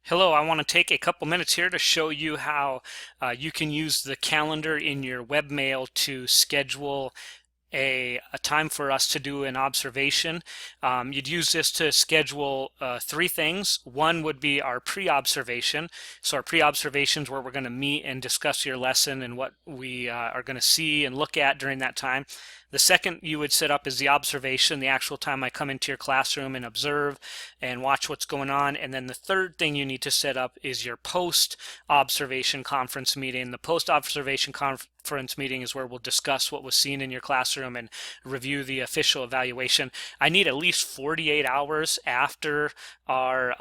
Hello, I want to take a couple minutes here to show you how you can use the calendar in your webmail to schedule a time for us to do an observation. You'd use this to schedule three things. One would be our pre-observation. So our pre-observation is where we're going to meet and discuss your lesson and what we are going to see and look at during that time. The second you would set up is the observation, the actual time I come into your classroom and observe and watch what's going on. And then the third thing you need to set up is your post-observation conference meeting. The post-observation conference meeting is where we'll discuss what was seen in your classroom and review the official evaluation. I need at least 48 hours after our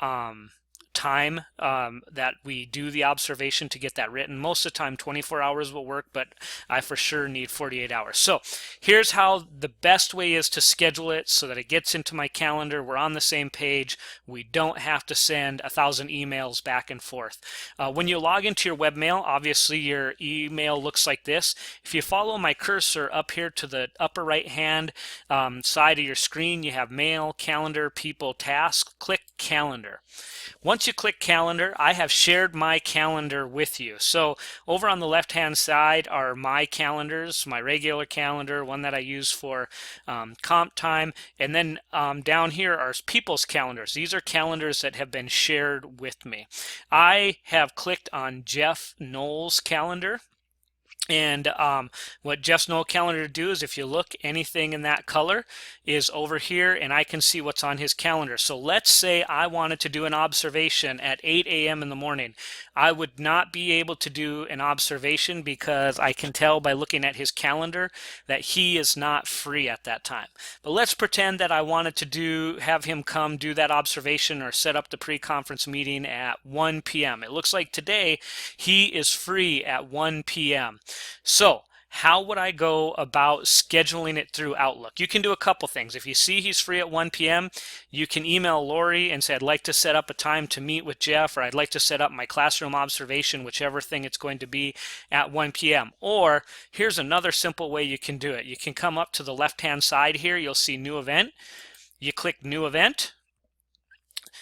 time that we do the observation to get that written. Most of the time 24 hours will work, but I for sure need 48 hours. So here's how the best way is to schedule it so that it gets into my calendar. We're on the same page. We don't have to send 1,000 emails back and forth. When you log into your webmail, obviously your email looks like this. If you follow my cursor up here to the upper right hand side of your screen, you have mail, calendar, people, tasks. Click calendar. Once you click calendar, I have shared my calendar with you. So over on the left hand side are my calendars, my regular calendar, one that I use for comp time, and then down here are people's calendars. These are calendars that have been shared with me. I have clicked on Jeff Knoll's calendar. And what Jeff's Knoll calendar do is if you look, anything in that color is over here and I can see what's on his calendar. So let's say I wanted to do an observation at 8 a.m. in the morning. I would not be able to do an observation because I can tell by looking at his calendar that he is not free at that time. But let's pretend that I wanted to have him come do that observation or set up the pre-conference meeting at 1 p.m. It looks like today he is free at 1 p.m. So how would I go about scheduling it through Outlook? You can do a couple things. If you see he's free at 1 p.m., you can email Lori and say, I'd like to set up a time to meet with Jeff, or I'd like to set up my classroom observation, whichever thing it's going to be, at 1 p.m. Or here's another simple way you can do it. You can come up to the left-hand side here. You'll see New Event. You click New Event.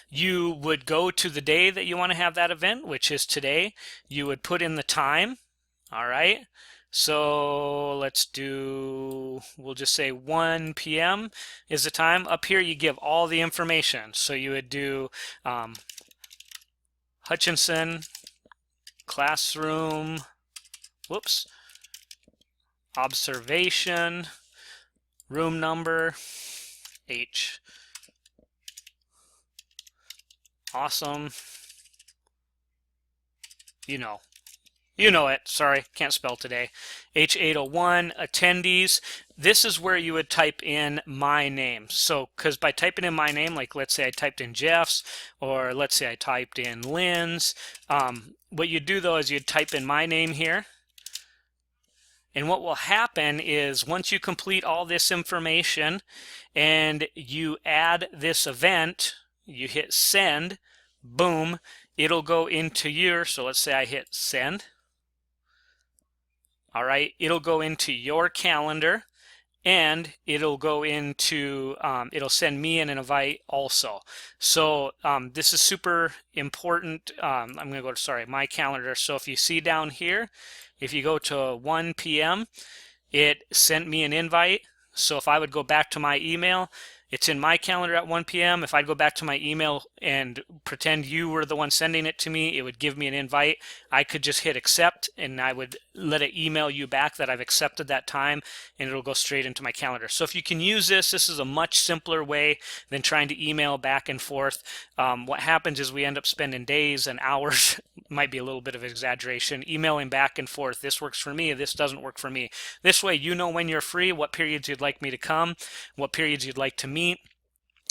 You would go to the day that you want to have that event, which is today. You would put in the time. All right, so we'll just say 1 p.m. is the time. Up here you give all the information. So you would do Hutchinson classroom, observation, room number, H. Awesome. You know it. Sorry, can't spell today. H801, attendees. This is where you would type in my name. So, because by typing in my name, like let's say I typed in Jeff's, or let's say I typed in Lynn's, what you do though is you'd type in my name here. And what will happen is once you complete all this information and you add this event, you hit send, boom, it'll go into so let's say I hit send. All right, it'll go into your calendar and it'll go into, it'll send me an invite also. So this is super important. I'm going to go to, my calendar. So if you see down here, if you go to 1 p.m., it sent me an invite. So if I would go back to my email, it's in my calendar at 1 p.m. If I go back to my email and pretend you were the one sending it to me, it would give me an invite. I could just hit accept and I would let it email you back that I've accepted that time and it'll go straight into my calendar. So if you can use this is a much simpler way than trying to email back and forth. What happens is we end up spending days and hours, might be a little bit of exaggeration, emailing back and forth. This works for me, this doesn't work for me. This way you know when you're free, what periods you'd like me to come, what periods you'd like to meet,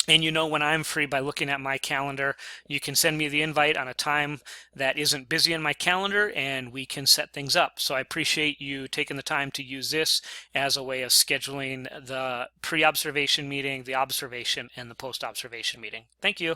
and you know when I'm free by looking at my calendar. You can send me the invite on a time that isn't busy in my calendar and we can set things up. So I appreciate you taking the time to use this as a way of scheduling the pre-observation meeting, the observation, and the post-observation meeting. Thank you.